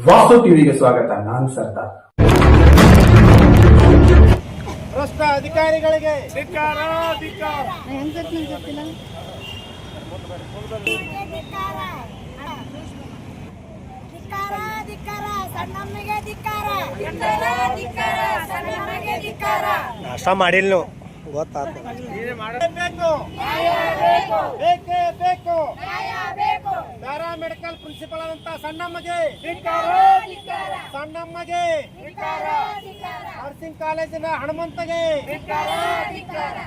ವಾಸ್ತು ಟಿವಿಗೆ ಸ್ವಾಗತ. ನಾನು ಸರ್ದಾರ್. ಭ್ರಷ್ಟ ಅಧಿಕಾರಿಗಳಿಗೆ ಧಿಕ್ಕಾರ ಧಿಕ್ಕಾರ ನಾಷ್ಟ ಮಾಡಿಲ್ಲ ಗೊತ್ತಾಗ್ತದೆ. ಬೇಕೇ ಬೇಕು. ಪ್ಯಾರಾಮೆಡಿಕಲ್ ಪ್ರಿನ್ಸಿಪಲ್ ಆದಂತ ಸಣ್ಣಮ್ಮಗೆ, ಸಣ್ಣಮ್ಮಗೆ, ನರ್ಸಿಂಗ್ ಕಾಲೇಜಿನ ಹನುಮಂತಗೆ,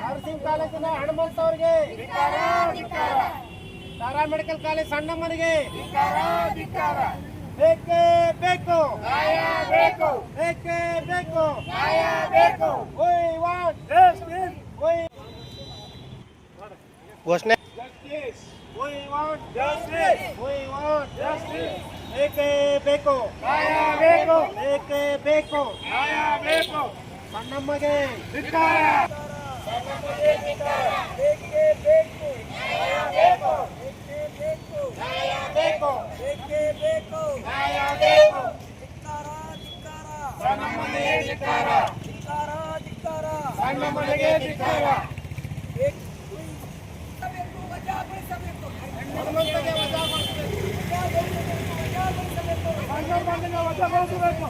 ನರ್ಸಿಂಗ್ ಕಾಲೇಜಿನ ಹನುಮಂತ ಅವರಿಗೆ, ಪ್ಯಾರಾಮೆಡಿಕಲ್ ಕಾಲೇಜ್ ಸಣ್ಣಮ್ಮನಿಗೆ ಬೇಕೇ ಬೇಕು. ಬೇಕೇ ಬೇಕು. ಘೋಷಣೆ We want justice. We want justice. ಬೇಕೇ ಬೇಕು. ಬೇಕೇ ಬೇಕು. ಸಣ್ಣಮ್ಮಗೆ ಧಿಕ್ಕಾರ. ಸಣ್ಣಮ್ಮಗೆ ಧಿಕ್ಕಾರ. ಬೇಕೇ ಬೇಕು. ಬೇಕು. ಬೇಕು. ಬೇಕೇ ಬೇಕು. ಬೇಕು. ಸಣ್ಣಮ್ಮಗೆ ಧಿಕ್ಕಾರ. ಸಣ್ಣಮ್ಮಗೆ ಧಿಕ್ಕಾರ. ಹನುಮಂತಗೆ ವಜಾಗೊಳಿಸಬೇಕು.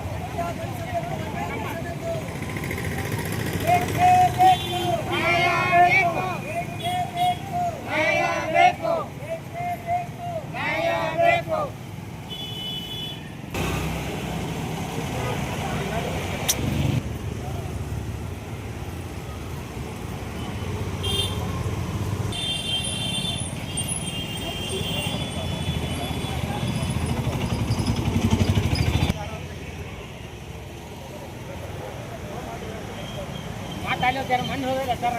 ಮಣ್ಣು ಹೋಗಿಲ್ಲ sir.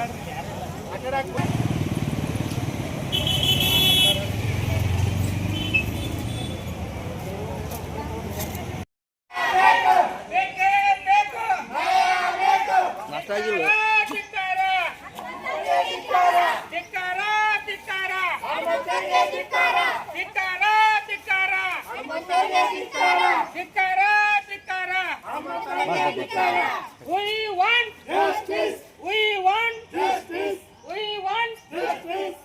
We want justice. We want justice. We want justice.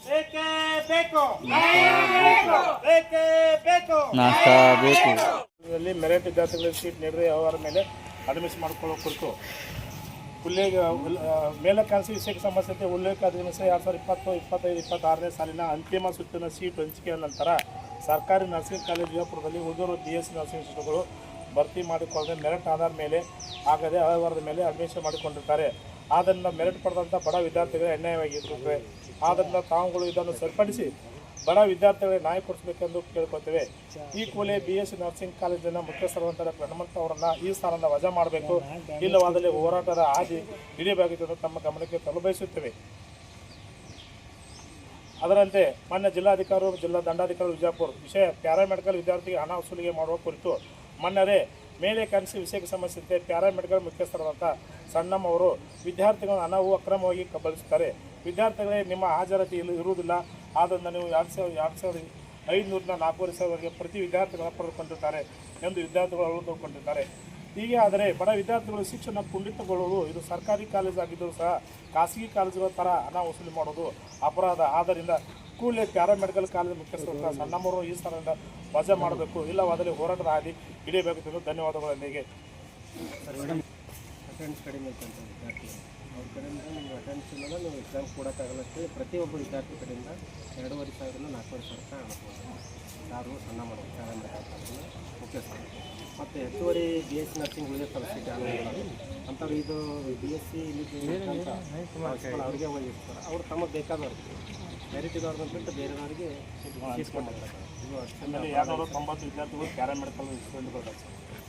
ಬೇಕೇ ಬೇಕು. ಬೇಕೇ ಬೇಕು. ನಾಷ್ಟ ಬೇಕು. ಮೆರಿಟ್ ವಿದ್ಯಾರ್ಥಿಗಳಿಗೆ ಸೀಟ್ ನೀಡಿದ ಅವರ ಮೇಲೆ ಅಡ್ಮಿಷನ್ ಮಾಡಿಕೊಳ್ಳೋ ಕುರಿತು ಮೇಲೆ ಕಾಣಿಸಿ ವಿಷಯಕ್ಕೆ ಸಂಬಂಧಿಸಿದಂತೆ ಉಲ್ಲೇಖ ಅಧಿನಿಯಮ 2020-25-26ನೇ ಸಾಲಿನ ಅಂತಿಮ ಸುತ್ತಿನ ಸೀಟ್ ಹಂಚಿಕೆಯ ನಂತರ ಸರ್ಕಾರಿ ನರ್ಸಿಂಗ್ ಕಾಲೇಜು ವಿಜಯಪುರದಲ್ಲಿ ಉಳಿದಿರುವ BSc ನರ್ಸಿಂಗ್ ಸೀಟುಗಳು ಭರ್ತಿ ಮಾಡಿಕೊಳ್ಳದೆ ಮೆರಿಟ್ ಆಧಾರದ ಮೇಲೆ ಆಗದೆ ಅವ್ಯವಹಾರದ ಮೇಲೆ ಅಡ್ಮಿಷನ್ ಮಾಡಿಕೊಂಡಿರ್ತಾರೆ. ಆದ್ದರಿಂದ ಮೆರಿಟ್ ಪಡೆದಂಥ ಬಡ ವಿದ್ಯಾರ್ಥಿಗಳೇ ಅನ್ಯಾಯವಾಗಿರುತ್ತದೆ. ಆದ್ದರಿಂದ ತಾವುಗಳು ಇದನ್ನು ಸರಿಪಡಿಸಿ ಬಡ ವಿದ್ಯಾರ್ಥಿಗಳಿಗೆ ನ್ಯಾಯ ಕೊಡಿಸಬೇಕೆಂದು ಕೇಳ್ಕೊಳ್ತೇವೆ. ಈ ಕೂಡಲೇ BSc ನರ್ಸಿಂಗ್ ಕಾಲೇಜಿನ ಮುಖ್ಯಸ್ಥರಾದಂಥ ಹನುಮಂತ ಅವರನ್ನು ಈ ಸ್ಥಾನದಿಂದ ವಜಾ ಮಾಡಬೇಕು. ಇಲ್ಲವಾದಲ್ಲಿ ಹೋರಾಟದ ಹಾದಿ ಹಿಡಿಯಬೇಕೆಂದು ತಮ್ಮ ಗಮನಕ್ಕೆ ತಲುಪಿಸುತ್ತೇವೆ. ಅದರಂತೆ ಮಾನ್ಯ ಜಿಲ್ಲಾಧಿಕಾರಿ ಜಿಲ್ಲಾ ದಂಡಾಧಿಕಾರಿ ವಿಜಯಪುರ ವಿಷಯ ಪ್ಯಾರಾಮೆಡಿಕಲ್ ವಿದ್ಯಾರ್ಥಿಗೆ ಹಣ ವಸೂಲಿಗೆ ಮಾಡುವ ಕುರಿತು ಮೊನ್ನೆ ಮೇಲೆ ಕಾಣಿಸಿ ವಿಷಯಕ್ಕೆ ಸಂಬಂಧಿಸಿದಂತೆ ಪ್ಯಾರಾಮೆಡಿಕಲ್ ಮುಖ್ಯಸ್ಥರಾದಂಥ ಸಣ್ಣಮ್ಮ ಅವರು ವಿದ್ಯಾರ್ಥಿಗಳನ್ನು ಹಣವು ಅಕ್ರಮವಾಗಿ ಕಬಳಿಸುತ್ತಾರೆ. ವಿದ್ಯಾರ್ಥಿಗಳೇ ನಿಮ್ಮ ಹಾಜರಾತಿ ಇರುವುದಿಲ್ಲ. ಆದ್ದರಿಂದ ನೀವು 2,500ರಿಂದ 4,500ವರೆಗೆ ಪ್ರತಿ ವಿದ್ಯಾರ್ಥಿಗಳನ್ನು ಪಡೆದುಕೊಂಡಿರ್ತಾರೆ ಎಂದು ವಿದ್ಯಾರ್ಥಿಗಳು ಅಳುಕೊಂಡಿದ್ದಾರೆ. ಹೀಗೆ ಆದರೆ ಬಡ ವಿದ್ಯಾರ್ಥಿಗಳು ಶಿಕ್ಷಣ ಕುಂಠಿತಗೊಳ್ಳುವುದು ಇದು ಸರ್ಕಾರಿ ಕಾಲೇಜ್ ಆಗಿದ್ದರೂ ಸಹ ಖಾಸಗಿ ಕಾಲೇಜುಗಳ ಥರ ಹಣ ವಸೂಲಿ ಮಾಡುವುದು ಅಪರಾಧ. ಆದ್ದರಿಂದ ಕೂಡಲೇ ಪ್ಯಾರಾಮೆಡಿಕಲ್ ಕಾಲೇಜ್ ಮುಖ್ಯಸ್ಥರಾದ ಸಣ್ಣಮ್ಮರು ಈ ಸ್ಥಳದಿಂದ ವಜಾ ಮಾಡಬೇಕು. ಇಲ್ಲವಾದಲ್ಲಿ ಹೋರಾಟದ ಹಾದಿ ಹಿಡಿಯಬೇಕೆಂದು ಧನ್ಯವಾದಗಳೊಂದಿಗೆ. ಅಟೆಂಡೆನ್ಸ್ ಕಡಿಮೆ ಇರ್ತಂತ ವಿದ್ಯಾರ್ಥಿ ಅವ್ರ ಕಡೆಯಿಂದ ನೀವು ಅಟೆಂಡೆನ್ಸ್ ಇಲ್ಲ ನೀವು ಎಕ್ಸಾಮ್ ಕೊಡೋಕ್ಕಾಗಲ್ಲ ಅಂತೇಳಿ ಪ್ರತಿಯೊಬ್ಬ ವಿದ್ಯಾರ್ಥಿ ಕಡೆಯಿಂದ 2,500ರಿಂದ 4,500 ರೂಪಾಯಿ ಹಣ ಯಾರು ಸಣ್ಣ ಮಾಡೋದು ಪ್ಯಾರಾಮೆಡಿಕಲ್ ಕಾಲೇಜಿನ ಮುಖ್ಯಸ್ಥರು. ಮತ್ತು ಹೆಚ್ಚುವರಿ BSc ನರ್ಸಿಂಗ್ ಉಳಿದ ಸೀಟ್ ಅಂಥವ್ರು ಇದು BSc ಅವ್ರಿಗೆ ಹೋಗಿರ್ತಾರೆ. ಅವರು ತಮಗೆ ಬೇಕಾದವ್ರಿಗೆ ಮೆರಿಟ್ ಇದ್ದವ್ರನ್ನ ಬಿಟ್ಟು ಬೇರೆದವರಿಗೆ ಇಸ್ಕೊಂಡಿರ್ತಾರೆ. ಇದು 290 ವಿದ್ಯಾರ್ಥಿಗಳು ಪ್ಯಾರಾಮೆಡಿಕಲ್ ಇಸ್ಕೊಂಡಿರ್ತಾರೆ.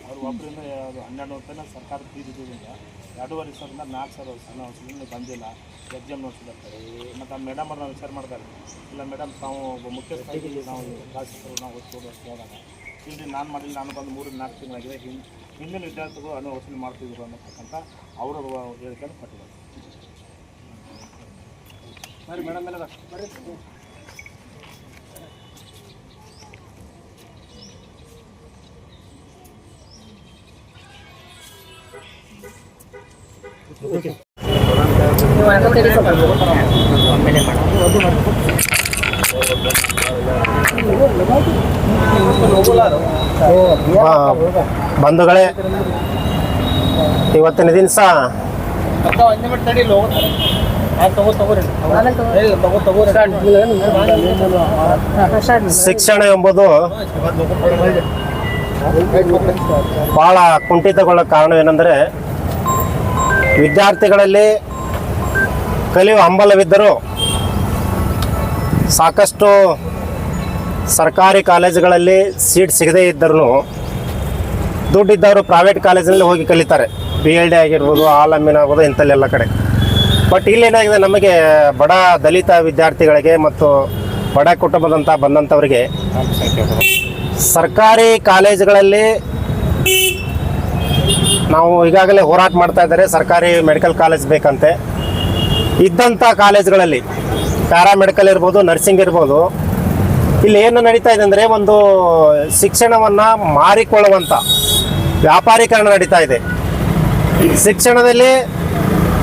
ಅವ್ರು ಒಬ್ಬರಿಂದ 12 ರೂಪಾಯಿನ ಸರ್ಕಾರ ಫೀಸ್ ಇದ್ದಿದ್ದರಿಂದ 2,500ರಿಂದ 4,000 ಸಣ್ಣ ವರ್ಷದಿಂದ ಬಂದಿಲ್ಲ. ಎಕ್ಸಾಮ್ ನೋಡ್ಸಿದ್ದಾರೆ. ಮತ್ತು ಮೇಡಮ್ ಅವ್ರು ನಾವು ವಿಚಾರ ಮಾಡ್ತಾರೆ. ಇಲ್ಲ ಮೇಡಮ್ ತಾವು ಒಬ್ಬ ಮುಖ್ಯಸ್ಥರಾಗಿ ನಾವು ಕ್ಲಾಸಿಕರು ನಾವು ಓದ್ಬೋದು ಅಂತ ಹೇಳಿದಾಗ ಇಲ್ಲಿ ನಾನು ಮಾಡಿಲ್ಲ, ನಾನು ಬಂದು 3-4 ತಿಂಗಳಾಗಿದೆ. ಹಿಂದಿನ ವಿದ್ಯಾರ್ಥಿಗಳು ಹಣ ವಸೂಲಿ ಮಾಡ್ತಿದ್ರು ಅನ್ನತಕ್ಕಂಥ ಅವರು ಹೇಳಿಕೆಯನ್ನು ಕೊಟ್ಟಿದ್ದಾರೆ. ಬರ್ರಿ ಮೇಡಮ್ ಎಲ್ಲ ಬರ್ರಿ. ಬಂಧುಗಳೇ, ಇವತ್ತಿನ ದಿವಸ ಶಿಕ್ಷಣ ಎಂಬುದು ಬಹಳ ಕುಂಠಿತಗೊಳ್ಳೋ ಕಾರಣವೇನೆಂದರೆ, ವಿದ್ಯಾರ್ಥಿಗಳಲ್ಲಿ ಕಲಿಯುವ ಹಂಬಲವಿದ್ದರೂ ಸಾಕಷ್ಟು ಸರ್ಕಾರಿ ಕಾಲೇಜುಗಳಲ್ಲಿ ಸೀಟ್ ಸಿಗದೇ ಇದ್ದರೂ ದುಡ್ಡಿದ್ದವರು ಪ್ರೈವೇಟ್ ಕಾಲೇಜಿನಲ್ಲಿ ಹೋಗಿ ಕಲಿತಾರೆ. BLD ಆಗಿರ್ಬೋದು, ಆಲಮ್ಮಿನ ಆಗ್ಬೋದು, ಇಂಥಲ್ಲೆಲ್ಲ ಕಡೆ. ಬಟ್ ಇಲ್ಲೇನಾಗಿದೆ, ನಮಗೆ ಬಡ ದಲಿತ ವಿದ್ಯಾರ್ಥಿಗಳಿಗೆ ಮತ್ತು ಬಡ ಕುಟುಂಬದಂಥ ಬಂದಂಥವರಿಗೆ ಸರ್ಕಾರಿ ಕಾಲೇಜುಗಳಲ್ಲಿ ನಾವು ಈಗಾಗಲೇ ಹೋರಾಟ ಮಾಡ್ತಾ ಇದ್ದಾರೆ. ಸರ್ಕಾರಿ ಮೆಡಿಕಲ್ ಕಾಲೇಜ್ ಬೇಕಂತೆ. ಇದ್ದಂಥ ಕಾಲೇಜುಗಳಲ್ಲಿ ಪ್ಯಾರಾಮೆಡಿಕಲ್ ಇರ್ಬೋದು, ನರ್ಸಿಂಗ್ ಇರ್ಬೋದು, ಇಲ್ಲಿ ಏನು ನಡೀತಾ ಇದೆ ಅಂದರೆ, ಒಂದು ಶಿಕ್ಷಣವನ್ನು ಮಾರಿಕೊಳ್ಳುವಂಥ ವ್ಯಾಪಾರೀಕರಣ ನಡೀತಾ ಇದೆ. ಶಿಕ್ಷಣದಲ್ಲಿ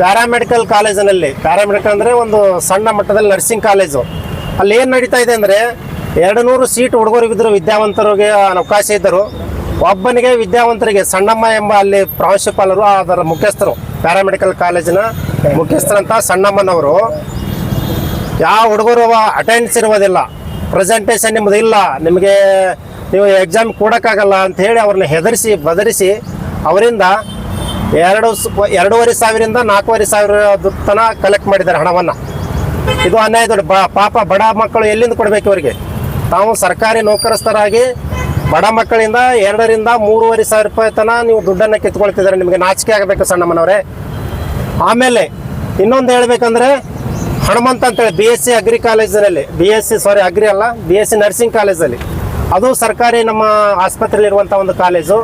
ಪ್ಯಾರಾಮೆಡಿಕಲ್ ಕಾಲೇಜಿನಲ್ಲಿ, ಪ್ಯಾರಾಮೆಡಿಕಲ್ ಅಂದರೆ ಒಂದು ಸಣ್ಣ ಮಟ್ಟದಲ್ಲಿ ನರ್ಸಿಂಗ್ ಕಾಲೇಜು, ಅಲ್ಲಿ ಏನು ನಡೀತಾ ಇದೆ ಅಂದರೆ, 200 ಸೀಟ್ ಹುಡುಗರಿಗಿದ್ರು, ವಿದ್ಯಾವಂತರಿಗೆ ಅವಕಾಶ ಇದ್ದರು. ಒಬ್ಬನಿಗೆ ವಿದ್ಯಾವಂತರಿಗೆ ಸಣ್ಣಮ್ಮ ಎಂಬ ಅಲ್ಲಿ ಪ್ರಾಂಶುಪಾಲರು, ಅದರ ಮುಖ್ಯಸ್ಥರು, ಪ್ಯಾರಾಮೆಡಿಕಲ್ ಕಾಲೇಜಿನ ಮುಖ್ಯಸ್ಥರಂತ ಸಣ್ಣಮ್ಮನವರು, ಯಾವ ಹುಡುಗರು ಅಟೆಂಡೆನ್ಸ್ ಇರುವುದಿಲ್ಲ, ಪ್ರೆಸೆಂಟೇಷನ್ ನಿಮ್ಮದು ಇಲ್ಲ, ನಿಮಗೆ ನೀವು ಎಕ್ಸಾಮ್ ಕೊಡೋಕ್ಕಾಗಲ್ಲ ಅಂಥೇಳಿ ಅವ್ರನ್ನ ಹೆದರಿಸಿ ಬದರಿಸಿ ಅವರಿಂದ 2,500 ಸಾವಿರದಿಂದ 4,500 ತನಕ ಕಲೆಕ್ಟ್ ಮಾಡಿದ್ದಾರೆ ಹಣವನ್ನು. ಇದು ಅನ್ಯಾಯ. ದೊಡ್ಡ ಪಾಪ ಬಡ ಮಕ್ಕಳು ಎಲ್ಲಿಂದ ಕೊಡಬೇಕು ಇವರಿಗೆ? ತಾವು ಸರ್ಕಾರಿ ನೌಕರಸ್ಥರಾಗಿ ಬಡ ಮಕ್ಕಳಿಂದ 2,000ರಿಂದ 3,500 ರೂಪಾಯಿ ತನಕ ನೀವು ದುಡ್ಡನ್ನು ಕಿತ್ಕೊಳ್ತಿದ್ದಾರೆ. ನಿಮಗೆ ನಾಚಿಕೆ ಆಗಬೇಕು ಸಣ್ಣಮ್ಮನವರೇ. ಆಮೇಲೆ ಇನ್ನೊಂದು ಹೇಳ್ಬೇಕಂದ್ರೆ, ಹನುಮಂತ ಅಂತೇಳಿ BSc ಅಗ್ರಿ ಕಾಲೇಜಿನಲ್ಲಿ, ಅಗ್ರಿ ಅಲ್ಲ, BSc ನರ್ಸಿಂಗ್ ಕಾಲೇಜಲ್ಲಿ, ಅದು ಸರ್ಕಾರಿ ನಮ್ಮ ಆಸ್ಪತ್ರೆಯಲ್ಲಿರುವಂಥ ಒಂದು ಕಾಲೇಜು.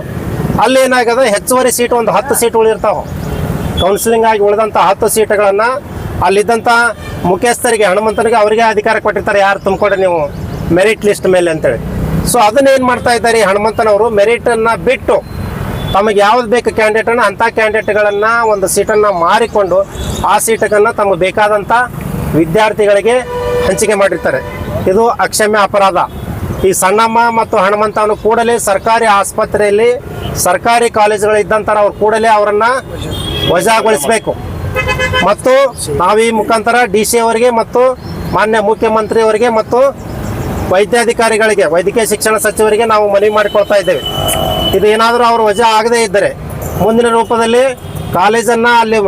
ಅಲ್ಲಿ ಏನಾಗಿದೆ, ಹೆಚ್ಚುವರಿ ಸೀಟು ಒಂದು 10 ಸೀಟ್ ಉಳಿರ್ತಾವೆ. ಕೌನ್ಸಿಲಿಂಗ್ ಆಗಿ ಉಳಿದಂಥ 10 ಸೀಟುಗಳನ್ನು ಅಲ್ಲಿದ್ದಂಥ ಮುಖ್ಯಸ್ಥರಿಗೆ, ಹನುಮಂತನಿಗೆ, ಅವರಿಗೆ ಅಧಿಕಾರ ಕೊಟ್ಟಿರ್ತಾರೆ, ಯಾರು ತುಂಬಿಕೊಡಿ ನೀವು ಮೆರಿಟ್ ಲಿಸ್ಟ್ ಮೇಲೆ ಅಂತೇಳಿ. ಸೊ ಅದನ್ನೇನು ಮಾಡ್ತಾ ಇದ್ದಾರೆ ಹನುಮಂತನವರು, ಮೆರಿಟನ್ನು ಬಿಟ್ಟು ತಮಗೆ ಯಾವ್ದು ಬೇಕು ಕ್ಯಾಂಡಿಡೇಟನ್ನು, ಅಂಥ ಕ್ಯಾಂಡಿಡೇಟ್ಗಳನ್ನು ಒಂದು ಸೀಟನ್ನು ಮಾರಿಕೊಂಡು ಆ ಸೀಟನ್ನು ತಮಗೆ ಬೇಕಾದಂಥ ವಿದ್ಯಾರ್ಥಿಗಳಿಗೆ ಹಂಚಿಕೆ ಮಾಡಿರ್ತಾರೆ. ಇದು ಅಕ್ಷಮ್ಯ ಅಪರಾಧ. ಈ ಸಣ್ಣಮ್ಮ ಮತ್ತು ಹನುಮಂತವನ್ನು ಕೂಡಲೇ ಸರ್ಕಾರಿ ಆಸ್ಪತ್ರೆಯಲ್ಲಿ, ಸರ್ಕಾರಿ ಕಾಲೇಜುಗಳು ಇದ್ದಂಥ ಅವ್ರು ಕೂಡಲೇ ಅವರನ್ನು ವಜಾಗೊಳಿಸಬೇಕು. ಮತ್ತು ನಾವು ಈ ಮುಖಾಂತರ DC ಅವರಿಗೆ ಮತ್ತು ಮಾನ್ಯ ಮುಖ್ಯಮಂತ್ರಿಯವರಿಗೆ ಮತ್ತು ವೈದ್ಯಾಧಿಕಾರಿಗಳಿಗೆ, ವೈದ್ಯಕೀಯ ಶಿಕ್ಷಣ ಸಚಿವರಿಗೆ ನಾವು ಮನವಿ ಮಾಡಿಕೊಳ್ತಾ ಇದ್ದೇವೆ. ಇದು ಏನಾದರೂ ಅವರು ವಜಾ ಆಗದೇ ಇದ್ದರೆ ಮುಂದಿನ ರೂಪದಲ್ಲಿ ಕಾಲೇಜನ್ನು, ಅಲ್ಲಿ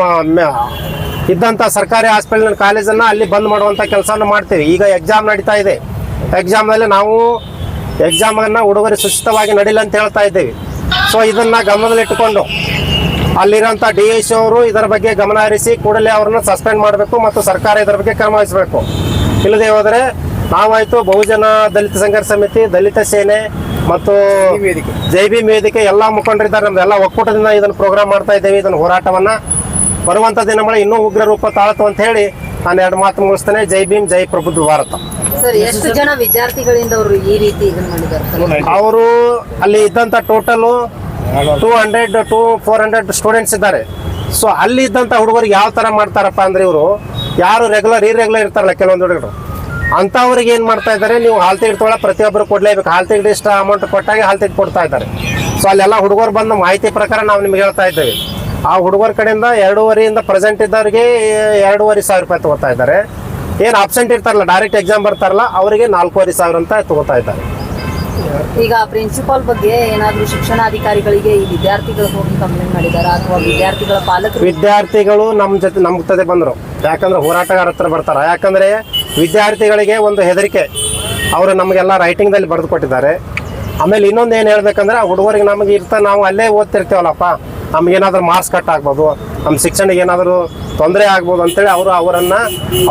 ಇದ್ದಂಥ ಸರ್ಕಾರಿ ಹಾಸ್ಪಿಟಲ್ ಕಾಲೇಜನ್ನು ಅಲ್ಲಿ ಬಂದ್ ಮಾಡುವಂಥ ಕೆಲಸವನ್ನು ಮಾಡ್ತೀವಿ. ಈಗ ಎಕ್ಸಾಮ್ ನಡೀತಾ ಇದೆ. ಎಕ್ಸಾಮ್ನಲ್ಲಿ ನಾವು ಎಕ್ಸಾಮನ್ನು ಹುಡುಗರು ಸುಚಿತವಾಗಿ ನಡೀಲಿ ಅಂತ ಹೇಳ್ತಾ ಇದ್ದೇವೆ. ಸೊ ಇದನ್ನು ಗಮನದಲ್ಲಿಟ್ಟುಕೊಂಡು ಅಲ್ಲಿರೋಂಥ DSO ಅವರು ಇದರ ಬಗ್ಗೆ ಗಮನ ಹರಿಸಿ ಕೂಡಲೇ ಅವರನ್ನು ಸಸ್ಪೆಂಡ್ ಮಾಡಬೇಕು ಮತ್ತು ಸರ್ಕಾರ ಇದರ ಬಗ್ಗೆ ಕ್ರಮ ವಹಿಸಬೇಕು. ಇಲ್ಲದೆ ಹೋದರೆ ನಾವಾಯಿತು ಬಹುಜನ ದಲಿತ ಸಂಘರ್ಷ ಸಮಿತಿ, ದಲಿತ ಸೇನೆ ಮತ್ತು ಜೈ ಭೀಮ್ ವೇದಿಕೆ ಎಲ್ಲ ಮುಖಂಡರಿದ್ದಾರೆ. ನಮ್ದು ಎಲ್ಲ ಒಕ್ಕೂಟದಿಂದ ಇದನ್ನು ಪ್ರೋಗ್ರಾಮ್ ಮಾಡ್ತಾ ಇದ್ದೇವೆ. ಇದನ್ನು ಹೋರಾಟವನ್ನು ಬರುವಂಥ ದಿನಗಳ ಇನ್ನೂ ಉಗ್ರ ರೂಪ ತಾಳತು ಅಂತ ಹೇಳಿ ನಾನು 2 ಮಾತು ಮುಗಿಸ್ತೇನೆ. ಜೈ ಭೀಮ್, ಜೈ ಪ್ರಬುದ್ಧ ಭಾರತ. ಸರ್, ಎಷ್ಟು ಜನ ವಿದ್ಯಾರ್ಥಿಗಳಿಂದ ಅವರು ಈ ರೀತಿ ಇದನ್ನ ಮಾಡಿದ್ದಾರೆ? ಅವರು ಅಲ್ಲಿ ಇದ್ದಂಥ ಟೋಟಲು 200 to 400 ಸ್ಟೂಡೆಂಟ್ಸ್ ಇದ್ದಾರೆ. ಸೊ ಅಲ್ಲಿ ಇದ್ದಂಥ ಹುಡುಗರಿಗೆ ಯಾವ ಥರ ಮಾಡ್ತಾರಪ್ಪ ಅಂದರೆ, ಇವರು ಯಾರು ಇರ್ರೆಗ್ಯುಲರ್ ಇರ್ತಾರಲ್ಲ ಕೆಲವೊಂದು ಹುಡುಗರು, ಅಂಥವ್ರಿಗೆ ಏನು ಮಾಡ್ತಾ ಇದ್ದಾರೆ, ನೀವು ಹಾಲ್ ಟಿಕೆಟ್ ತೊಗೊಳ ಪ್ರತಿಯೊಬ್ಬರು ಕೊಡಲೇಬೇಕು, ಹಾಲ್ ಟಿಕೆಟ್ ಇಷ್ಟು ಅಮೌಂಟ್ ಕೊಟ್ಟಾಗೆ ಹಾಲ್ ಟಿಕೆಟ್ ಕೊಡ್ತಾ ಇದ್ದಾರೆ. ಸೊ ಅಲ್ಲೆಲ್ಲ ಹುಡುಗರು ಬಂದ ಮಾಹಿತಿ ಪ್ರಕಾರ ನಾವು ನಿಮ್ಗೆ ಹೇಳ್ತಾ ಇದ್ದೇವೆ. ಆ ಹುಡುಗರ ಕಡೆಯಿಂದ 2,500ರಿಂದ ಪ್ರೆಸೆಂಟ್ ಇದ್ದವ್ರಿಗೆ 2,500 ರೂಪಾಯಿ ತೊಗೋತಾ ಇದ್ದಾರೆ. ಏನು ಅಬ್ಸೆಂಟ್ ಇರ್ತಾರಲ್ಲ, ಡೈರೆಕ್ಟ್ ಎಕ್ಸಾಮ್ ಬರ್ತಾರಲ್ಲ, ಅವರಿಗೆ 4,500 ಅಂತ ತೊಗೋತಾ ಇದ್ದಾರೆ. ಈಗ ಪ್ರಿನ್ಸಿಪಾಲ್ ಬಗ್ಗೆ ಏನಾದರೂ ಶಿಕ್ಷಣಾಧಿಕಾರಿಗಳಿಗೆ ಈ ವಿದ್ಯಾರ್ಥಿಗಳು ಹೋಗಿ ಕಂಪ್ಲೇಂಟ್ ಮಾಡಿದಾರಾ, ಅಥವಾ ವಿದ್ಯಾರ್ಥಿಗಳ ಪಾಲಕರು? ವಿದ್ಯಾರ್ಥಿಗಳು ನಮ್ಮ ಜೊತೆ ಬಂದರು. ಯಾಕಂದ್ರೆ ಹೋರಾಟಗಾರ ಹತ್ರ ಬರ್ತಾರೆ. ಯಾಕಂದರೆ ವಿದ್ಯಾರ್ಥಿಗಳಿಗೆ ಒಂದು ಹೆದರಿಕೆ, ಅವರು ನಮಗೆಲ್ಲ ರೈಟಿಂಗ್ದಲ್ಲಿ ಬರೆದು ಕೊಟ್ಟಿದ್ದಾರೆ. ಆಮೇಲೆ ಇನ್ನೊಂದು ಏನು ಹೇಳ್ಬೇಕಂದ್ರೆ, ಆ ಹುಡುಗರಿಗೆ ನಮಗೆ ನಾವು ಅಲ್ಲೇ ಓದ್ತಿರ್ತೀವಲ್ಲಪ್ಪ, ನಮಗೇನಾದ್ರೂ ಮಾರ್ಕ್ಸ್ ಕಟ್ ಆಗ್ಬೋದು, ನಮ್ಮ ಶಿಕ್ಷಣಕ್ಕೆ ಏನಾದರೂ ತೊಂದರೆ ಆಗ್ಬೋದು ಅಂತೇಳಿ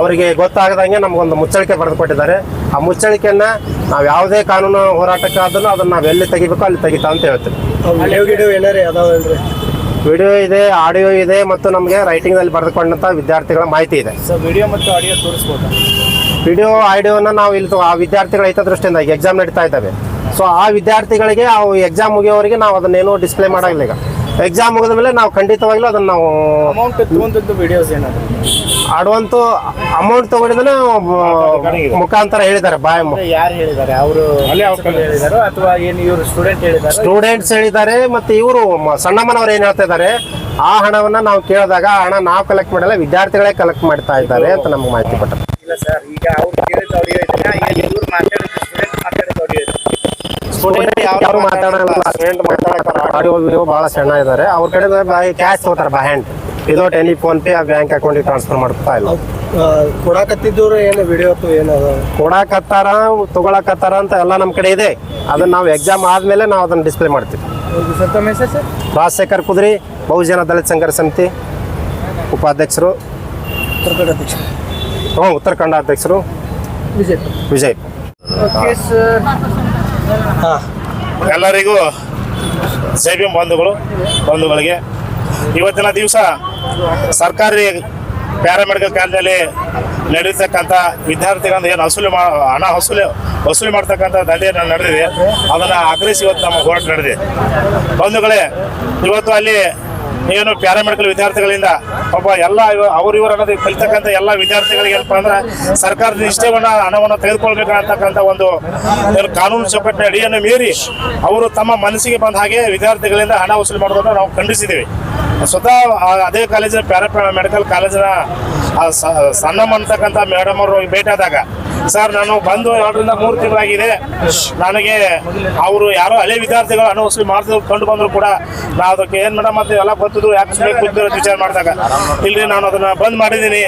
ಅವರಿಗೆ ಗೊತ್ತಾಗದಂಗೆ ನಮಗೊಂದು ಮುಚ್ಚಳಿಕೆ ಬರೆದು ಕೊಟ್ಟಿದ್ದಾರೆ. ಆ ಮುಚ್ಚಳಿಕೆಯನ್ನು ನಾವು ಯಾವುದೇ ಕಾನೂನು ಹೋರಾಟಕ್ಕಾದ್ರೂ ಅದನ್ನು ನಾವು ಎಲ್ಲಿ ತೆಗಿಬೇಕು ಅಲ್ಲಿ ತೆಗಿತಾ ಅಂತ ಹೇಳ್ತೀವಿ. ವಿಡಿಯೋ ಇದೆ, ಆಡಿಯೋ ಇದೆ ಮತ್ತು ನಮಗೆ ರೈಟಿಂಗ್ನಲ್ಲಿ ಬರೆದುಕೊಂಡಂಥ ವಿದ್ಯಾರ್ಥಿಗಳ ಮಾಹಿತಿ ಇದೆ. ಸೊ ವಿಡಿಯೋ ಮತ್ತು ಆಡಿಯೋ ತೋರಿಸ್ಬೋದಾ? ವಿಡಿಯೋ ಆಡಿಯೋನ ನಾವು ಇಲ್ಲಿ ಆ ವಿದ್ಯಾರ್ಥಿಗಳ ಹಿತದೃಷ್ಟಿಯಿಂದ ಈಗ ಎಕ್ಸಾಮ್ ನಡೀತಾ ಇದ್ದಾವೆ. ಸೊ ಆ ವಿದ್ಯಾರ್ಥಿಗಳಿಗೆ ಅವು ಎಕ್ಸಾಮ್ ಮುಗಿಯೋವರೆಗೆ ನಾವು ಅದನ್ನೇನು ಡಿಸ್ಪ್ಲೇ ಮಾಡೋಂಗಿಲ್ಲ. ಈಗ ಎಕ್ಸಾಮ್ ಮುಗಿದ ಮೇಲೆ ನಾವು ಖಂಡಿತವಾಗ್ಲೂ ಅದನ್ನು ನಾವು ಅಮೌಂಟ್ ತೊಗೊಂಡದ್ದು ವಿಡಿಯೋಸ್ ಏನಾದ್ರು ಅಡ್ವಾನ್ಸ್ ಅಮೌಂಟ್ ತಗೊಂಡಿದ್ದನ್ನ ಮುಖಾಂತರ ಹೇಳಿದ್ದಾರೆ. ಯಾರು ಹೇಳಿದ್ದಾರೆ? ಅವರು ಹೇಳಿದಾರೋ ಅಥವಾ ಏನು ಇವರು ಸ್ಟೂಡೆಂಟ್ ಹೇಳಿದ್ದಾರೆ? ಸ್ಟೂಡೆಂಟ್ಸ್ ಹೇಳಿದ್ದಾರೆ. ಮತ್ತು ಇವರು ಸಣ್ಣಮ್ಮನವ್ರು ಏನು ಹೇಳ್ತಾ ಇದ್ದಾರೆ, ಆ ಹಣವನ್ನ ನಾವು ಕೇಳಿದಾಗ ಆ ಹಣ ನಾವು ಕಲೆಕ್ಟ್ ಮಾಡಲ್ಲ, ವಿದ್ಯಾರ್ಥಿಗಳೇ ಕಲೆಕ್ಟ್ ಮಾಡ್ತಾ ಇದ್ದಾರೆ ಅಂತ ನಮ್ಗೆ ಮಾಹಿತಿ ಕೊಟ್ಟರು. ಇಲ್ಲ ಸರ್, ಈಗ ಅವ್ರು ಕೇಳಿದ ಆಡಿಯೋ ಇದೆಯಾ, ಈಗ ಇವ್ರು ಮಾತಾಡಿದ ಸ್ಟೂಡೆಂಟ್ ಮಾತಾಡಿದ ಆಡಿಯೋ ಇದೆ? ಸ್ಟೂಡೆಂಟ್ ಯಾರು ಮಾತಾಡಲ್ಲ, ಸ್ಟೂಡೆಂಟ್ ಮಾತಾಡ್ತಾರೆ. ಆಡಿಯೋ ವಿಡಿಯೋ ಭಾಳ ಸಣ್ಣ ಇದ್ದಾರೆ. ಅವ್ರ ಕಡೆ ಕ್ಯಾಶ್ ತಗೋತಾರೆ by hand, without any phone pay bank ಅಕೌಂಟಿಗೆ ಟ್ರಾನ್ಸ್ಫರ್ ಮಾಡ್ತಾ ಇಲ್ಲ. ಕೊಡಾಕತ್ತಿದ್ದವ್ರು ಏನು ವಿಡಿಯೋ ಏನದ ಕೊಡಾಕತ್ತಾರ ತಗೊಳಕತ್ತಾರ ಅಂತ ಎಲ್ಲ ನಮ್ಮ ಕಡೆ ಇದೆ. ಅದನ್ನ ನಾವು ಎಕ್ಸಾಮ್ ಆದ್ಮೇಲೆ ನಾವು ಅದನ್ನ ಡಿಸ್ಪ್ಲೇ ಮಾಡ್ತೀವಿ. ರಾಜಶೇಖರ್ ಕುದ್ರಿ, ಬಹುಜನ ದಲಿತ ಸಂಘರ್ಷ ಸಮಿತಿ ಉಪಾಧ್ಯಕ್ಷರು, ಉತ್ತರ ಕನ್ನಡ ಅಧ್ಯಕ್ಷರು, ವಿಜಯ್. ಎಲ್ಲರಿಗೂ ಜೈ ಭೀಮ್ ಬಂಧುಗಳಿಗೆ ಇವತ್ತಿನ ದಿವಸ ಸರ್ಕಾರಿ ಪ್ಯಾರಾಮೆಡಿಕಲ್ ಕಾಲೇಜಲ್ಲಿ ನಡೆಯತಕ್ಕಂಥ ವಿದ್ಯಾರ್ಥಿಗಳಿಂದ ಏನು ಹಣ ವಸೂಲಿ ಮಾಡ್ತಕ್ಕಂಥ ದಂಧೆ ನಡೆದಿದೆ. ಅದನ್ನು ಆಗ್ರಹಿಸಿ ಇವತ್ತು ನಮ್ಮ ಹೋರಾಟ ನಡೆದಿದೆ. ಬಂಧುಗಳೇ, ಇವತ್ತು ಅಲ್ಲಿ ಏನು ಪ್ಯಾರಾಮೆಡಿಕಲ್ ವಿದ್ಯಾರ್ಥಿಗಳಿಂದ ಒಬ್ಬ ಎಲ್ಲ ಇವರು ಅನ್ನೋದು ಕಲಿತಕ್ಕಂಥ ಎಲ್ಲ ವಿದ್ಯಾರ್ಥಿಗಳಿಗೆ ಏನಪ್ಪ ಅಂದ್ರೆ ಸರ್ಕಾರದ ಇಷ್ಟವನ್ನ ಹಣವನ್ನು ತೆಗೆದುಕೊಳ್ಬೇಕಂತಕ್ಕಂಥ ಒಂದು ಕಾನೂನು ಚೌಕಟ್ಟಿನ ಅಡಿಯನ್ನು ಮೀರಿ ಅವರು ತಮ್ಮ ಮನಸ್ಸಿಗೆ ಬಂದ ಹಾಗೆ ವಿದ್ಯಾರ್ಥಿಗಳಿಂದ ಹಣ ವಸೂಲಿ ಮಾಡೋದನ್ನು ನಾವು ಖಂಡಿಸಿದ್ದೀವಿ. ಸ್ವತಃ ಅದೇ ಕಾಲೇಜಿನ ಪ್ಯಾರಾಮೆಡಿಕಲ್ ಕಾಲೇಜಿನ ಸಣ್ಣಮ್ಮ ಅಂತಕ್ಕಂಥ ಮೇಡಮ್ ಅವರು ಭೇಟಿ ಆದಾಗ, ಸರ್ ನಾನು ಬಂದು 2-3 ತಿಂಗಳಾಗಿದೆ, ನನಗೆ ಅವರು ಯಾರೋ ಹಳೆ ವಿದ್ಯಾರ್ಥಿಗಳು ಹಣ ವಸೂಲಿ ಮಾಡ್ತಿದ್ರು ಕಂಡು ಬಂದ್ರು ಕೂಡ ನಾವು ಅದಕ್ಕೆ ಏನು ಮೇಡಮ್ ಅಂತ ಎಲ್ಲ ಗೊತ್ತಿದ್ರು ಯಾಕೆ ಕೂತಿರೋ ವಿಚಾರ ಮಾಡಿದಾಗ, ಇಲ್ರಿ ನಾನು ಅದನ್ನ ಬಂದ್ ಮಾಡಿದ್ದೀನಿ,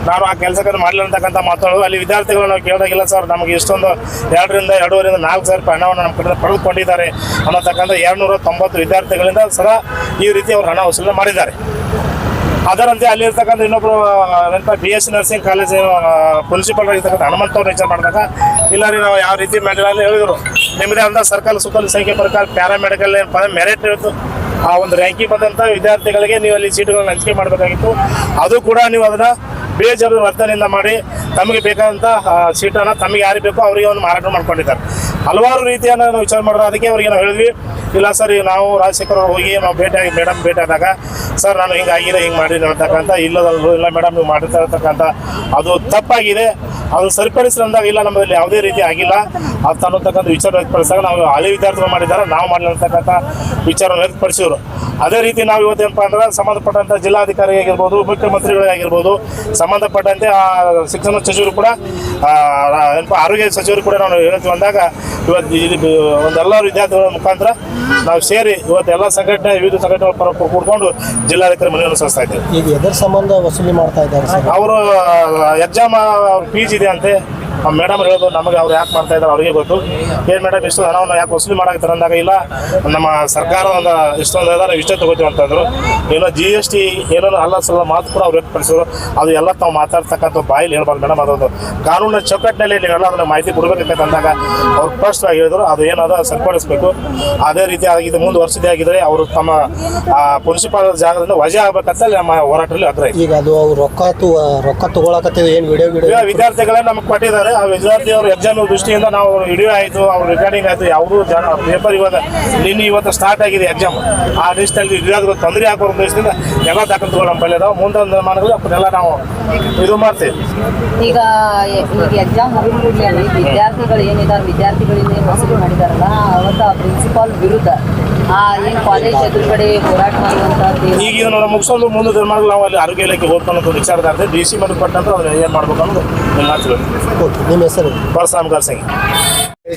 ನಾನು ಆ ಕೆಲಸಕ್ಕೆ ಮಾಡಲಿಲ್ಲ ಅಂತಕ್ಕಂಥ ಮಾತಾಡೋದು. ಅಲ್ಲಿ ವಿದ್ಯಾರ್ಥಿಗಳು ನಾವು ಕೇಳಿದಾಗಿಲ್ಲ ಸರ್, ನಮಗೆ ಇಷ್ಟೊಂದು 2,500-4,000 ರೂಪಾಯಿ ಹಣವನ್ನು ನಮ್ಮ ಕಡೆ ಪಡೆದುಕೊಂಡಿದ್ದಾರೆ ಅನ್ನತಕ್ಕಂಥ 290 ವಿದ್ಯಾರ್ಥಿಗಳಿಂದ ಸದಾ ಈ ರೀತಿ ಅವರು ಹಣ ವಸೂಲಿ ಮಾಡಿದ್ದಾರೆ. ಅದರಂತೆ ಅಲ್ಲಿರ್ತಕ್ಕಂಥ ಇನ್ನೊಬ್ರು BSc ನರ್ಸಿಂಗ್ ಕಾಲೇಜ್ ಪ್ರಿನ್ಸಿಪಲ್ ಆಗಿರ್ತಕ್ಕಂಥ ಹನುಮಂತವ್ರು ವಿಚಾರ ಮಾಡಿದಾಗ, ಇಲ್ಲ ರೀ ನಾವು ಯಾವ ರೀತಿ ಮಾಡಿಲ್ಲ ಅಂತ ಹೇಳಿದ್ರು. ನಿಮ್ಮದೇ ಆದ ಸರ್ಕಾರ ಸುತ್ತಲ ಸಂಖ್ಯೆ ಪ್ರಕಾರ ಪ್ಯಾರಾಮೆಡಿಕಲ್ ಮೆರಿಟ್ ಇತ್ತು, ಆ ಒಂದು ರ್ಯಾಂಕಿಂಗ್ ಬಂದಂಥ ವಿದ್ಯಾರ್ಥಿಗಳಿಗೆ ನೀವು ಅಲ್ಲಿ ಸೀಟುಗಳನ್ನ ಹಂಚಿಕೆ ಮಾಡಬೇಕಾಗಿತ್ತು. ಅದು ಕೂಡ ನೀವು ಅದನ್ನು ಬೇಜವಾಬ್ದಾರಿ ವರ್ತನೆಯಿಂದ ಮಾಡಿ ತಮಗೆ ಬೇಕಾದಂಥ ಸೀಟನ್ನು ತಮಗೆ ಯಾರಿಗೆ ಬೇಕೋ ಅವರಿಗೆ ಒಂದು ಮಾರಾಟ ಮಾಡ್ಕೊಂಡಿದ್ದಾರೆ. ಹಲವಾರು ರೀತಿಯನ್ನು ನಾವು ವಿಚಾರ ಮಾಡಿದ್ರೆ ಅದಕ್ಕೆ ಅವ್ರಿಗೆ ನಾವು ಹೇಳಿದ್ವಿ, ಇಲ್ಲ ಸರ್ ನಾವು ರಾಜಶೇಖರ್ ಹೋಗಿ ನಾವು ಮೇಡಮ್ ಭೇಟಿ ಆದಾಗ, ಸರ್ ನಾನು ಹಿಂಗಾಗಿದೆ ಹಿಂಗೆ ಮಾಡಿ ಅಂತಕ್ಕಂಥ ಇಲ್ಲ ಮೇಡಮ್ ನೀವು ಮಾಡಿರ್ತಾ ಇರ್ತಕ್ಕಂಥ ಅದು ತಪ್ಪಾಗಿದೆ, ಅದು ಸರಿಪಡಿಸಿ ಅಂದಾಗ ಇಲ್ಲ ನಮ್ಮಲ್ಲಿ ಯಾವುದೇ ರೀತಿ ಆಗಿಲ್ಲ ಅಂತ ಅನ್ನೋತಕ್ಕಂಥ ವಿಚಾರ ವ್ಯಕ್ತಪಡಿಸಿದಾಗ ನಾವು ಹಳೆ ವಿದ್ಯಾರ್ಥಿಗಳು ಮಾಡಿದ್ದಾರೆ, ನಾವು ಮಾಡಲಿರ್ತಕ್ಕಂಥ ವಿಚಾರವನ್ನು ವ್ಯಕ್ತಪಡಿಸಿದ್ರು. ಅದೇ ರೀತಿ ನಾವು ಇವತ್ತೇನಪ್ಪ ಅಂದ್ರೆ ಸಂಬಂಧಪಟ್ಟಂಥ ಜಿಲ್ಲಾಧಿಕಾರಿ ಆಗಿರ್ಬೋದು, ಮುಖ್ಯಮಂತ್ರಿಗಳಾಗಿರ್ಬೋದು, ಸಂಬಂಧಪಟ್ಟಂತೆ ಆ ಶಿಕ್ಷಣ ಸಚಿವರು ಕೂಡ ಆರೋಗ್ಯ ಸಚಿವರು ಕೂಡ ನಾವು ಹೇಳ್ತೀವಿ ಅಂದಾಗ ಇವತ್ತು ಒಂದೆಲ್ಲ ವಿದ್ಯಾರ್ಥಿಗಳ ಮುಖಾಂತರ ನಾವು ಸೇರಿ ಇವತ್ತು ಎಲ್ಲ ಸಂಘಟನೆ ವಿವಿಧ ಸಂಘಟನೆಗಳ ಕೂಡ್ಕೊಂಡು ಜಿಲ್ಲಾಧಿಕಾರಿ ಮನೆಯನ್ನು ಸಲ್ಲಿಸ್ತಾ ಇದ್ದೇವೆ. ಈಗ ಎದರ ಸಂಬಂಧ ವಸೂಲಿ ಮಾಡ್ತಾ ಇದ್ದಾರೆ? ಅವರು ಎಕ್ಸಾಮ್ ಫೀಸ್ ಇದೆ ಅಂತೆ, ಮೇಡಮ್ ಹೇಳೋದು ನಮಗೆ ಅವ್ರು ಯಾಕೆ ಮಾಡ್ತಾ ಇದ್ದಾರೆ ಅವರಿಗೆ ಗೊತ್ತು. ಏನು ಮೇಡಮ್ ಇಷ್ಟು ಹಣವನ್ನು ಯಾಕೆ ವಸೂಲಿ ಮಾಡಾಕ್ತಾರೆ ಅಂದಾಗ, ಇಲ್ಲ ನಮ್ಮ ಸರ್ಕಾರ ಒಂದು ಇಷ್ಟೊಂದು ನಾವು ಇಷ್ಟೇ ತಗೋತೀವಿ ಅಂತಂದ್ರು. ಏನೋ GST ಏನೋ ಅಲ್ಲ ಸಲ ಮಾತು ಕೂಡ ಅವ್ರು ವ್ಯಕ್ತಪಡಿಸಿದ್ರು. ಅದು ಎಲ್ಲ ತಾವು ಮಾತಾಡ್ತಕ್ಕಂಥ ಬಾಯಲ್ಲಿ ಹೇಳ್ಬಾರ್ದು ಮೇಡಮ್, ಅದೊಂದು ಕಾನೂನಿನ ಚೌಕಟ್ಟಿನಲ್ಲಿ ನೀವೆಲ್ಲ ಅದನ್ನು ಮಾಹಿತಿ ಕೊಡಬೇಕಂತ ಅಂದಾಗ ಅವ್ರು ಸ್ಪಷ್ಟವಾಗಿ ಹೇಳಿದ್ರು, ಅದು ಏನದ ಸರಿಪಡಿಸಬೇಕು. ಅದೇ ರೀತಿ ಇದು ಮುಂದುವರ್ಸಿದೆ ಆಗಿದ್ರೆ ಅವರು ತಮ್ಮ ಪ್ರಿನ್ಸಿಪಾಲ್ ಜಾಗದಿಂದ ವಜಾ ಆಗ್ಬೇಕಂತ ನಮ್ಮ ಹೋರಾಟದಲ್ಲಿ ಆಗ್ರಹ. ಈಗ ಅದು ಅವ್ರು ರೊಕ್ಕ ತಗೊಳಕತ್ತಿದ್ರು, ಏನು ವಿಡಿಯೋ ವಿದ್ಯಾರ್ಥಿಗಳೇ ನಮಗೆ ಕೊಟ್ಟಿದ್ದಾರೆ. ಆ ವಿದ್ಯಾರ್ಥಿ ಅವರು ಎಕ್ಸಾಮ್ ದೃಷ್ಟಿಯಿಂದ ನಾವು ವಿಡಿಯೋ ಆಯಿತು, ಅವ್ರ ರೆಕಾರ್ಡಿಂಗ್ ಆಯಿತು, ಅವರು ಪೇಪರ್ ಇವತ್ತು ಸ್ಟಾರ್ಟ್ ಆಗಿದೆ ಎಕ್ಸಾಮ್. ಆ ಲಿಸ್ಟಲ್ಲಿ ವಿದ್ಯಾರ್ಥಿಗಳು ತೊಂದರೆ ಹಾಕೋ ಉದ್ದೇಶದಿಂದ ಎಲ್ಲ ದಾಖಲೆಗಳು ನಮ್ಮ ಬಳಿ ಅದಾವೆ. ಮುಂದೊಂದು ಮಾನಗಳು ಅದನ್ನೆಲ್ಲ ನಾವು ಇದು ಮಾಡ್ತೀವಿ. ಈಗ ಎಕ್ಸಾಮ್ ಮುಗಿದ ವಿದ್ಯಾರ್ಥಿಗಳು ಏನಿದ್ದಾರೆ, ವಿದ್ಯಾರ್ಥಿಗಳಿಂದ ಏನು ವಸೂಲಿ ಮಾಡಿದಾರಲ್ಲ, ಅವತ್ತು ಆ ಪ್ರಿನ್ಸಿಪಾಲ್ ವಿರುದ್ಧ ಏನು ಕಾಲೇಜ್ ಎದುರುಗಡೆ ಹೋರಾಟ ಮಾಡುವಂಥದ್ದು ಈಗ ಇದನ್ನು ಮುಗಿಸೋದು ಮುಂದೆ ದಿನಮಾನಗಳು ನಾವು ಅಲ್ಲಿ ಆರೋಗ್ಯ ಇಲಾಖೆ ಹೋಗ್ಕೊಂಡು ವಿಚಾರದಾರದೆ DC ಮನೆ ಕೊಟ್ಟಂದ್ರೆ ಅದನ್ನ ಏನು ಮಾಡ್ಬೇಕು ಅನ್ನೋದು ಮಾತು. ನಿಮ್ಮ ಹೆಸರು? ಪರಶುರಾಮ್ ಸಿಂಗ್.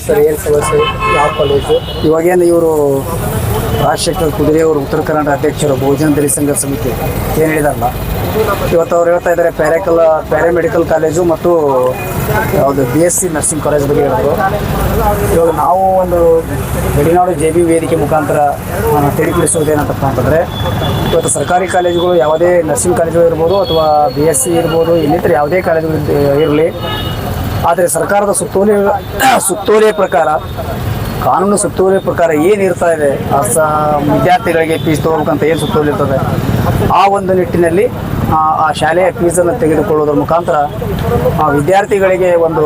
ಸರ್, ಏನು ಸಮಸ್ಯೆ? ಯಾವ ಕಾಲೇಜು? ಇವಾಗೇನು ಇವರು ರಾಜಶೇಖರ್ ಕುದುರೆ ಅವರು ಉತ್ತರ ಕನ್ನಡ ಅಧ್ಯಕ್ಷರು ಬಹುಜನ ದಲಿತ ಸಂಘರ್ಷ ಸಮಿತಿ ಏನು ಹೇಳಿದಾರಲ್ಲ, ಇವತ್ತು ಅವ್ರು ಹೇಳ್ತಾ ಇದ್ದಾರೆ ಪ್ಯಾರಾಮೆಡಿಕಲ್ ಕಾಲೇಜು ಮತ್ತು ಯಾವುದು BSc ನರ್ಸಿಂಗ್ ಕಾಲೇಜ್ ಬಗ್ಗೆ ಹೇಳಿದ್ರು. ಇವಾಗ ನಾವು ಒಂದು ಗಡಿನಾಡು JB ವೇದಿಕೆ ಮುಖಾಂತರ ತಿಳಿಪಡಿಸುವುದೇನಂತಪ್ಪ ಅಂತಂದರೆ, ಇವತ್ತು ಸರ್ಕಾರಿ ಕಾಲೇಜುಗಳು ಯಾವುದೇ ನರ್ಸಿಂಗ್ ಕಾಲೇಜುಗಳು ಇರ್ಬೋದು ಅಥವಾ BSc ಇರ್ಬೋದು, ಇನ್ನಿತರ ಯಾವುದೇ ಕಾಲೇಜುಗಳು ಇರಲಿ, ಆದರೆ ಸರ್ಕಾರದ ಸುತ್ತೋಲೆಯ ಪ್ರಕಾರ ಕಾನೂನು ಸುತ್ತೋಲೆ ಪ್ರಕಾರ ಏನು ಇರ್ತಾ ಇದೆ ವಿದ್ಯಾರ್ಥಿಗಳಿಗೆ ಫೀಸ್ ತೊಗೋಬೇಕಂತ ಏನು ಸುತ್ತೋಲೆ ಇರ್ತದೆ ಆ ಒಂದು ನಿಟ್ಟಿನಲ್ಲಿ ಆ ಶಾಲೆಯ ಫೀಸನ್ನು ತೆಗೆದುಕೊಳ್ಳೋದ್ರ ಮುಖಾಂತರ ಆ ವಿದ್ಯಾರ್ಥಿಗಳಿಗೆ ಒಂದು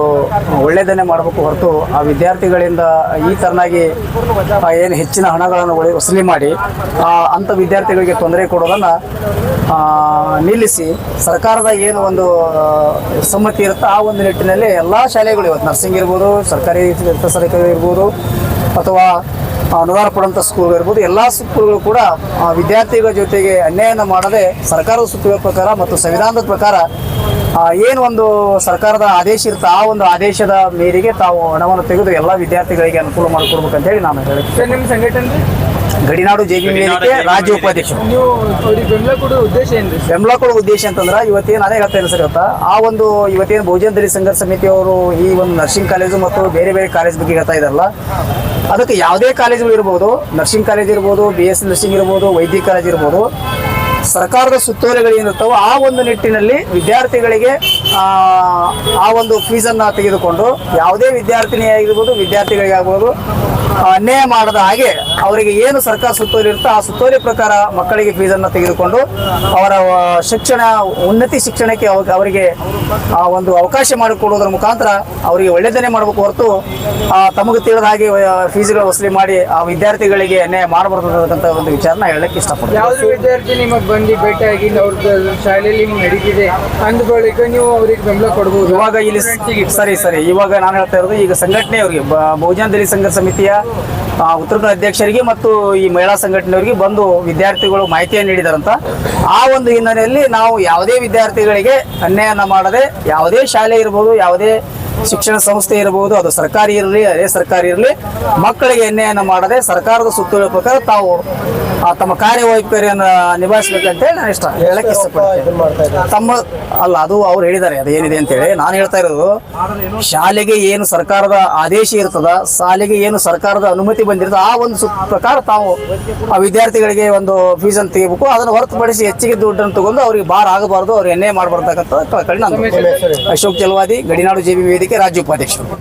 ಒಳ್ಳೆಯದನ್ನೇ ಮಾಡಬೇಕು ಹೊರತು ಆ ವಿದ್ಯಾರ್ಥಿಗಳಿಂದ ಈ ಥರನಾಗಿ ಏನು ಹೆಚ್ಚಿನ ಹಣಗಳನ್ನು ವಸೂಲಿ ಮಾಡಿ ಅಂಥ ವಿದ್ಯಾರ್ಥಿಗಳಿಗೆ ತೊಂದರೆ ಕೊಡೋದನ್ನು ನಿಲ್ಲಿಸಿ ಸರ್ಕಾರದ ಏನು ಒಂದು ಸಮ್ಮತಿ ಇರುತ್ತೆ ಆ ಒಂದು ನಿಟ್ಟಿನಲ್ಲಿ ಎಲ್ಲ ಶಾಲೆಗಳು ಇವತ್ತು ನರ್ಸಿಂಗ್ ಇರ್ಬೋದು, ಸರ್ಕಾರಿ ಇರ್ಬೋದು ಅಥವಾ ಅನುದಾನ ಪಡುವಂಥ ಸ್ಕೂಲ್ ಇರ್ಬೋದು, ಎಲ್ಲ ಸ್ಕೂಲ್ಗಳು ಕೂಡ ವಿದ್ಯಾರ್ಥಿಗಳ ಜೊತೆಗೆ ಅನ್ಯಾಯನ ಮಾಡದೆ ಸರ್ಕಾರದ ಸುತ್ತೋಲೆ ಪ್ರಕಾರ ಮತ್ತು ಸಂವಿಧಾನದ ಪ್ರಕಾರ ಏನು ಒಂದು ಸರ್ಕಾರದ ಆದೇಶ ಇರುತ್ತೆ ಆ ಒಂದು ಆದೇಶದ ಮೇರೆಗೆ ತಾವು ಹಣವನ್ನು ತೆಗೆದು ಎಲ್ಲ ವಿದ್ಯಾರ್ಥಿಗಳಿಗೆ ಅನುಕೂಲ ಮಾಡಿಕೊಡ್ಬೇಕಂತೇಳಿ ನಾನು ಹೇಳ್ತೀನಿ. ನಿಮ್ಮ ಸಂಘಟನೆ ಗಡಿನಾಡು ಜೆಬಿ ವೇದಿಕೆ ರಾಜ್ಯ ಉಪಾಧ್ಯಕ್ಷರು. ನೀವು ಅವ್ರಿಗೆ ಬೆಂಬಲ ಕೊಡೋ ಉದ್ದೇಶ ಏನು? ಬೆಂಬಲ ಕೊಡೋ ಉದ್ದೇಶ ಅಂತಂದ್ರೆ ಇವತ್ತೇನು ಅದೇ ಹೇಳ್ತಾ ಇಲ್ಲ ಸರ್, ಆ ಒಂದು ಇವತ್ತೇನು ಬಹುಜನ ದಲಿತ ಸಂಘರ್ಷ ಸಮಿತಿಯವರು ಈ ಒಂದು ನರ್ಸಿಂಗ್ ಕಾಲೇಜು ಮತ್ತು ಬೇರೆ ಬೇರೆ ಕಾಲೇಜ್ ಬಗ್ಗೆ ಹೇಳ್ತಾ ಇದ್ದಾರಲ್ಲ, ಅದಕ್ಕೆ ಯಾವುದೇ ಕಾಲೇಜುಗಳು ಇರ್ಬೋದು, ನರ್ಸಿಂಗ್ ಕಾಲೇಜ್ ಇರ್ಬೋದು, BSc ನರ್ಸಿಂಗ್ ಇರ್ಬೋದು, ವೈದ್ಯಕೀಯ ಕಾಲೇಜ್ ಇರ್ಬೋದು, ಸರ್ಕಾರದ ಸುತ್ತೋಲೆಗಳೇನಿರ್ತಾವೋ ಆ ಒಂದು ನಿಟ್ಟಿನಲ್ಲಿ ವಿದ್ಯಾರ್ಥಿಗಳಿಗೆ ಆ ಒಂದು ಫೀಸನ್ನು ತೆಗೆದುಕೊಂಡು ಯಾವುದೇ ವಿದ್ಯಾರ್ಥಿನಿ ಆಗಿರ್ಬೋದು, ವಿದ್ಯಾರ್ಥಿಗಳಿಗೆ ಆಗ್ಬೋದು ಅನ್ಯಾಯ ಮಾಡದ ಹಾಗೆ ಅವರಿಗೆ ಏನು ಸರ್ಕಾರ ಸುತ್ತೋಲೆ ಇರುತ್ತೋ ಆ ಸುತ್ತೋಲೆ ಪ್ರಕಾರ ಮಕ್ಕಳಿಗೆ ಫೀಸನ್ನು ತೆಗೆದುಕೊಂಡು ಅವರ ಶಿಕ್ಷಣ ಉನ್ನತಿ ಶಿಕ್ಷಣಕ್ಕೆ ಅವರಿಗೆ ಒಂದು ಅವಕಾಶ ಮಾಡಿಕೊಡೋದ್ರ ಮುಖಾಂತರ ಅವರಿಗೆ ಒಳ್ಳೆಯದನ್ನೇ ಮಾಡಬೇಕು ಹೊರತು ತಮಗೆ ತಿಳಿದ ಹಾಗೆ ಫೀಸ್ಗಳ ವಸೂಲಿ ಮಾಡಿ ಆ ವಿದ್ಯಾರ್ಥಿಗಳಿಗೆ ಅನ್ಯಾಯ ಮಾಡಬಾರ್ದಂತ ಒಂದು ವಿಚಾರನ ಹೇಳಕ್ಕೆ ಇಷ್ಟಪಡ್ತೀನಿ. ಯಾವುದೇ ವಿದ್ಯಾರ್ಥಿ ನಿಮಗೆ ಬಂದು ಭೇಟಿಯಾಗಿ ಅವ್ರದ್ದು ಶಾಲೆಯಲ್ಲಿ ಹಿಂಗೆ ನಡೀತಿದೆ ಅಂದ ಬಳಿಕ ನೀವು ಅವ್ರಿಗೆ ಬೆಂಬಲ ಕೊಡ್ಬೋದು. ಇವಾಗ ಇಲ್ಲಿ ಸರಿ ಇವಾಗ ನಾನು ಹೇಳ್ತಾ ಇರೋದು ಈಗ ಸಂಘಟನೆಯವರಿಗೆ ಬಹುಜನ ದಲಿತ ಸಂಘರ್ಷ ಸಮಿತಿಯ ಉತ್ತರ ಕನ್ನಡ ಅಧ್ಯಕ್ಷರಿಗೆ ಮತ್ತು ಈ ಮಹಿಳಾ ಸಂಘಟನೆಯವರಿಗೆ ಬಂದು ವಿದ್ಯಾರ್ಥಿಗಳು ಮಾಹಿತಿಯನ್ನು ನೀಡಿದಾರಂತ ಆ ಒಂದು ಹಿನ್ನೆಲೆಯಲ್ಲಿ ನಾವು ಯಾವುದೇ ವಿದ್ಯಾರ್ಥಿಗಳಿಗೆ ಅನ್ಯಾಯನ ಮಾಡದೆ ಯಾವುದೇ ಶಾಲೆ ಇರ್ಬೋದು, ಯಾವುದೇ ಶಿಕ್ಷಣ ಸಂಸ್ಥೆ ಇರಬಹುದು, ಅದು ಸರ್ಕಾರಿ ಇರಲಿ ಅದೇ ಸರ್ಕಾರಿ ಇರಲಿ, ಮಕ್ಕಳಿಗೆ ಅನ್ಯಾಯನ ಮಾಡದೆ ಸರ್ಕಾರದ ಸುತ್ತೋಲೆ ಪ್ರಕಾರ ತಾವು ತಮ್ಮ ಕಾರ್ಯವೈಖರಿಯನ್ನು ನಿಭಾಯಿಸಬೇಕಂತೇಳಿ ನಾನು ಇಷ್ಟ ಹೇಳಕ್ಕೆ ಇಷ್ಟಪಡ್ತೀನಿ. ತಮ್ಮ ಅಲ್ಲ ಅದು ಅವ್ರು ಹೇಳಿದ್ದಾರೆ ಅದೇನಿದೆ ಅಂತೇಳಿ. ನಾನು ಹೇಳ್ತಾ ಇರೋದು ಶಾಲೆಗೆ ಏನು ಸರ್ಕಾರದ ಆದೇಶ ಇರ್ತದ, ಶಾಲೆಗೆ ಏನು ಸರ್ಕಾರದ ಅನುಮತಿ ಬಂದಿರ್ತದೆ ಆ ಒಂದು ಪ್ರಕಾರ ತಾವು ಆ ವಿದ್ಯಾರ್ಥಿಗಳಿಗೆ ಒಂದು ಫೀಸನ್ನು ತೆಗಿಬೇಕು. ಅದನ್ನು ಹೊರತುಪಡಿಸಿ ಹೆಚ್ಚಿಗೆ ದುಡ್ಡನ್ನು ತಗೊಂಡು ಅವ್ರಿಗೆ ಭಾರ ಆಗಬಾರ್ದು, ಅವ್ರಿಗೆ ಅನ್ಯಾಯ ಮಾಡಬಾರ್ದಕ್ಕಂತ ಕಳಕಳಿ ನಾನು. ಅಶೋಕ್ ಜಲವಾದಿ, ಗಡಿನಾಡು ಜೆಬಿ ವೇದಿಕೆ ರಾಜ್ಯ ಉಪಾಧ್ಯಕ್ಷರು.